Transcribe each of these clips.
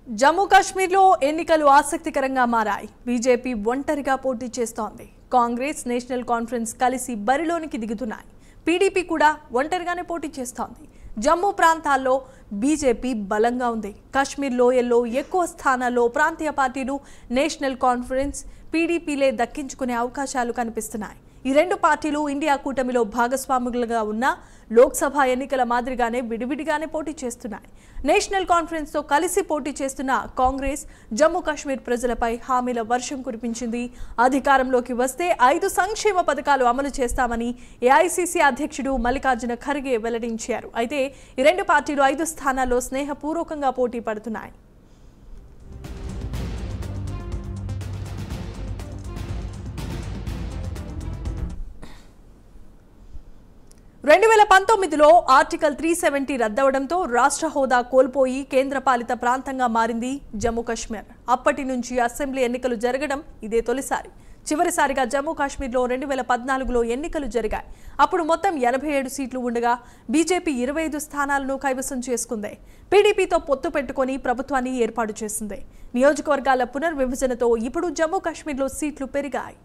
జమ్మూ కాశ్మీర్లో ఎన్నికలు ఆసక్తికరంగా మారాయి. బీజేపీ ఒంటరిగా పోటీ చేస్తోంది. కాంగ్రెస్, నేషనల్ కాన్ఫరెన్స్ కలిసి బరిలోనికి దిగుతున్నాయి. పీడీపీ కూడా ఒంటరిగానే పోటీ చేస్తోంది. జమ్మూ ప్రాంతాల్లో బీజేపీ బలంగా ఉంది. కాశ్మీర్ లోయల్లో ఎక్కువ స్థానాల్లో ప్రాంతీయ పార్టీలు, నేషనల్ కాన్ఫరెన్స్, పీడీపీలే దక్కించుకునే అవకాశాలు కనిపిస్తున్నాయి. ఈ రెండు పార్టీలు ఇండియా కూటమిలో భాగస్వాములుగా ఉన్న లోక్సభ ఎన్నికల మాదిరిగానే విడివిడిగానే పోటీ చేస్తున్నాయి. నేషనల్ కాన్ఫరెన్స్తో కలిసి పోటీ చేస్తున్న కాంగ్రెస్ జమ్మూ కాశ్మీర్ ప్రజలపై హామీల వర్షం కురిపించింది. అధికారంలోకి వస్తే 5 సంక్షేమ పథకాలు అమలు చేస్తామని ఏఐసీసీ అధ్యక్షుడు మల్లికార్జున ఖర్గే వెల్లడించారు. అయితే ఈ రెండు పార్టీలు 5 స్థానాల్లో స్నేహపూర్వకంగా పోటీ పడుతున్నాయి. 2019లో ఆర్టికల్ 370 రద్దవడంతో రాష్ట్ర హోదా కోల్పోయి కేంద్రపాలిత ప్రాంతంగా మారింది జమ్మూ కాశ్మీర్. అప్పటి నుంచి అసెంబ్లీ ఎన్నికలు జరగడం ఇదే తొలిసారి. చివరిసారిగా జమ్మూ కాశ్మీర్లో 2014లో ఎన్నికలు జరిగాయి. అప్పుడు మొత్తం 87 సీట్లు ఉండగా బీజేపీ 25 స్థానాలను కైవసం చేసుకుంది. పీడీపీతో పొత్తు పెట్టుకుని ప్రభుత్వాన్ని ఏర్పాటు చేసింది. నియోజకవర్గాల పునర్విభజనతో ఇప్పుడు జమ్మూ కాశ్మీర్లో సీట్లు పెరిగాయి.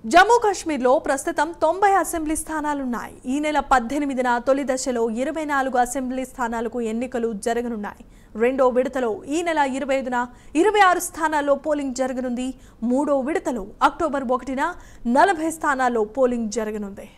జమ్మూ కాశ్మీర్లో ప్రస్తుతం 90 అసెంబ్లీ స్థానాలున్నాయి. ఈ నెల 18న తొలి దశలో 24 అసెంబ్లీ స్థానాలకు ఎన్నికలు జరగనున్నాయి. రెండో విడతలో ఈ నెల 25న 26 స్థానాల్లో పోలింగ్ జరగనుంది. మూడో విడతలో అక్టోబర్ 1న 40 స్థానాల్లో పోలింగ్ జరగనుంది.